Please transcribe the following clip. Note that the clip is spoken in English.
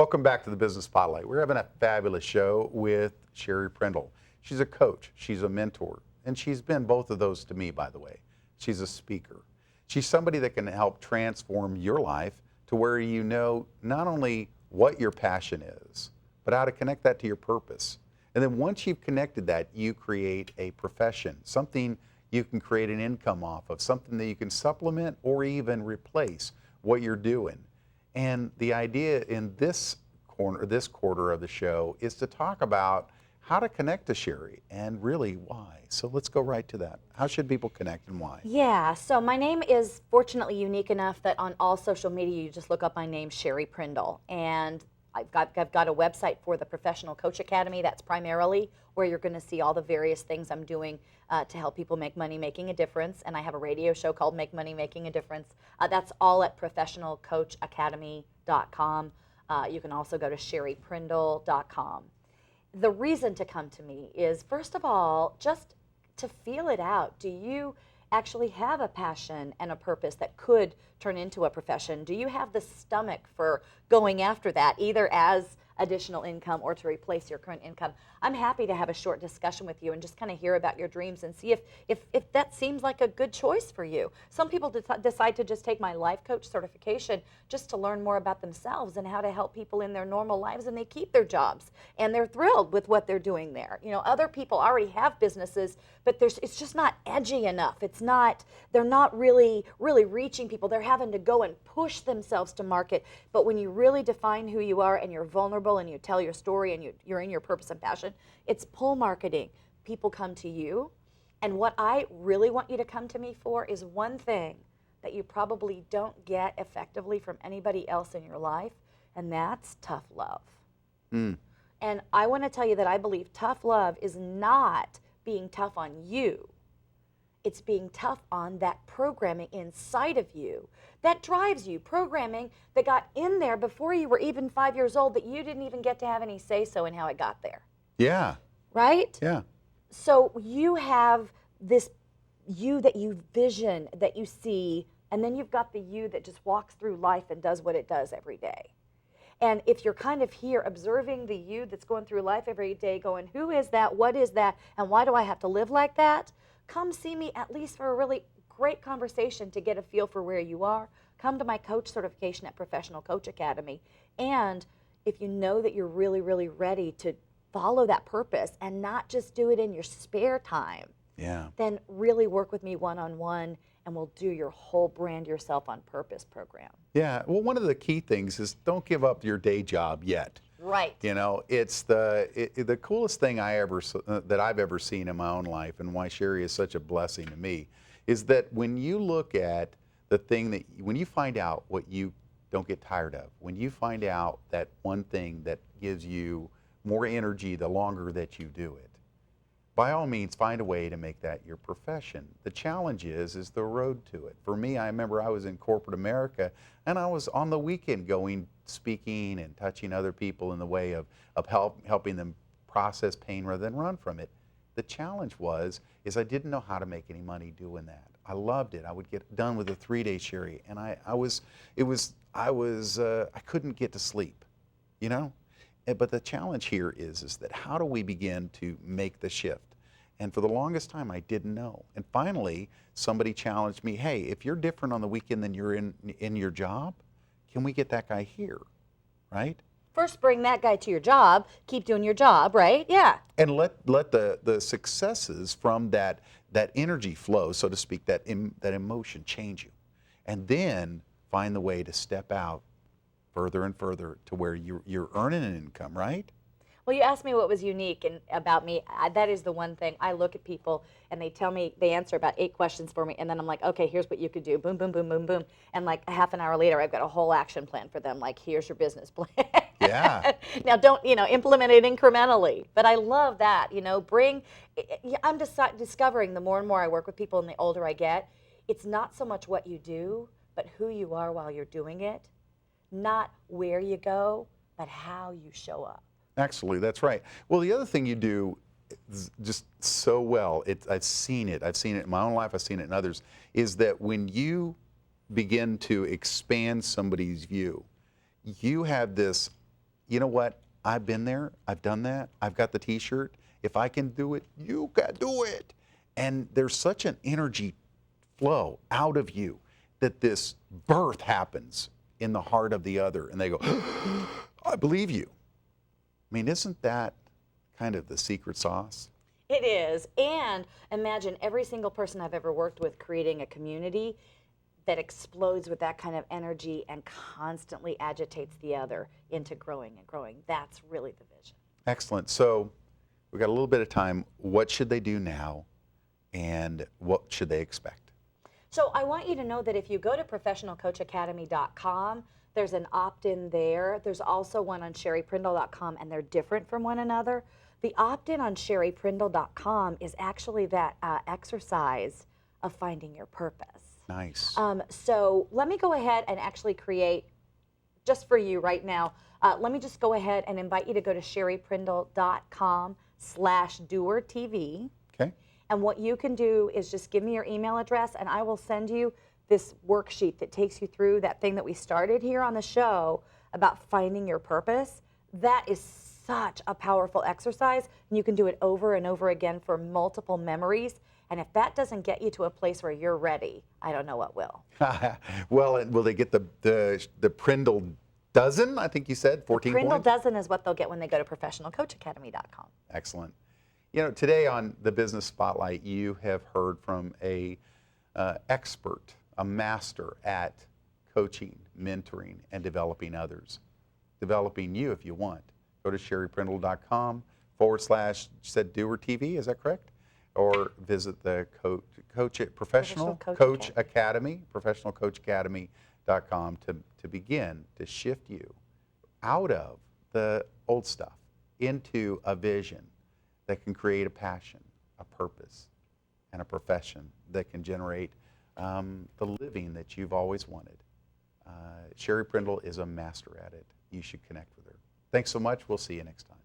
Welcome back to the Business Spotlight. We're having a fabulous show with Sherry Prindle. She's a coach, she's a mentor, and she's been both of those to me, by the way. She's a speaker. She's somebody that can help transform your life to where you know not only what your passion is, but how to connect that to your purpose. And then once you've connected that, you create a profession, something you can create an income off of, something that you can supplement or even replace what you're doing. And the idea in this quarter of the show is to talk about how to connect to Sherry and really why. So let's go right to that. How should people connect and why? Yeah, so my name is fortunately unique enough that on all social media you just look up my name, Sherry Prindle. And I've got a website for the Professional Coach Academy. That's primarily where you're going to see all the various things I'm doing to help people make money making a difference. And I have a radio show called Make Money Making a Difference. That's all at professionalcoachacademy.com. You can also go to sherryprindle.com. The reason to come to me is, first of all, just to feel it out. Do you actually have a passion and a purpose that could turn into a profession? Do you have the stomach for going after that, either as additional income or to replace your current income? I'm happy to have a short discussion with you and just kind of hear about your dreams and see if that seems like a good choice for you. Some people decide to just take my life coach certification just to learn more about themselves and how to help people in their normal lives, and they keep their jobs and they're thrilled with what they're doing there. You know, other people already have businesses, but it's just not edgy enough. They're not really reaching people. They're having to go and push themselves to market. But when you really define who you are and you're vulnerable and you tell your story and you're in your purpose and passion, it's pull marketing. People come to you, and what I really want you to come to me for is one thing that you probably don't get effectively from anybody else in your life, and that's tough love. And I want to tell you that I believe tough love is not being tough on you. It's being tough on that programming inside of you that drives you, programming that got in there before you were even 5 years old that you didn't even get to have any say-so in how it got there. Yeah. Right? Yeah. So you have this you that you vision, that you see, and then you've got the you that just walks through life and does what it does every day. And if you're kind of here observing the you that's going through life every day going, who is that, what is that, and why do I have to live like that? Come see me at least for a really great conversation to get a feel for where you are. Come to my coach certification at Professional Coach Academy. And if you know that you're really, really ready to follow that purpose and not just do it in your spare time, then really work with me one-on-one, and we'll do your whole Brand Yourself on Purpose program. Yeah. Well, one of the key things is don't give up your day job yet. Right. You know, it's the coolest thing that I've ever seen in my own life, and why Sherry is such a blessing to me, is that when you look at the thing that, when you find out what you don't get tired of, when you find out that one thing that gives you more energy the longer that you do it, by all means, find a way to make that your profession. The challenge is the road to it. For me, I remember I was in corporate America, and I was on the weekend going, speaking and touching other people in the way of helping them process pain rather than run from it. The challenge is I didn't know how to make any money doing that. I loved it. I would get done with a 3-day Sherry, and I couldn't get to sleep, you know? But the challenge here is that how do we begin to make the shift? And for the longest time, I didn't know. And finally, somebody challenged me, hey, if you're different on the weekend than you're in your job, can we get that guy here, right? First, bring that guy to your job, keep doing your job, right? Yeah. And let the successes from that energy flow, so to speak, that emotion change you. And then find the way to step out further and further to where you're earning an income, right? Well, you asked me what was unique about me. That is the one thing. I look at people and they tell me, they answer about 8 questions for me, and then I'm like, okay, here's what you could do. Boom, boom, boom, boom, boom. And like a half an hour later, I've got a whole action plan for them. Like, here's your business plan. Yeah. Now, don't, implement it incrementally. But I love that, I'm discovering the more and more I work with people and the older I get, it's not so much what you do, but who you are while you're doing it. Not where you go, but how you show up. Absolutely, that's right. Well, the other thing you do just so well, I've seen it in my own life, I've seen it in others, is that when you begin to expand somebody's view, you have this you know what? I've been there. I've done that. I've got the T-shirt. If I can do it, you can do it. And there's such an energy flow out of you that this birth happens in the heart of the other. And they go, I believe you. I mean, isn't that kind of the secret sauce? It is. And imagine every single person I've ever worked with creating a community that explodes with that kind of energy and constantly agitates the other into growing and growing. That's really the vision. Excellent. So we've got a little bit of time. What should they do now, and what should they expect? So I want you to know that if you go to professionalcoachacademy.com, there's an opt-in there. There's also one on sherryprindle.com, and they're different from one another. The opt-in on sherryprindle.com is actually that exercise of finding your purpose. Nice. So let me go ahead and actually create, just for you right now, let me just go ahead and invite you to go to sherryprindle.com/doertv. Okay. And what you can do is just give me your email address, and I will send you this worksheet that takes you through that thing that we started here on the show about finding your purpose. That is such a powerful exercise, and you can do it over and over again for multiple memories. And if that doesn't get you to a place where you're ready, I don't know what will. Well, and will they get the Prindle dozen? I think you said 14 Prindle points. dozen is what they'll get when they go to professionalcoachacademy.com. Excellent. You know, today on the Business Spotlight, you have heard from a expert, a master at coaching, mentoring, and developing others. Developing you if you want. Go to sherryprindle.com / said Doer TV, is that correct? Or visit the Professional Coach Academy, professionalcoachacademy.com to begin to shift you out of the old stuff into a vision that can create a passion, a purpose, and a profession that can generate the living that you've always wanted. Sherry Prindle is a master at it. You should connect with her. Thanks so much. We'll see you next time.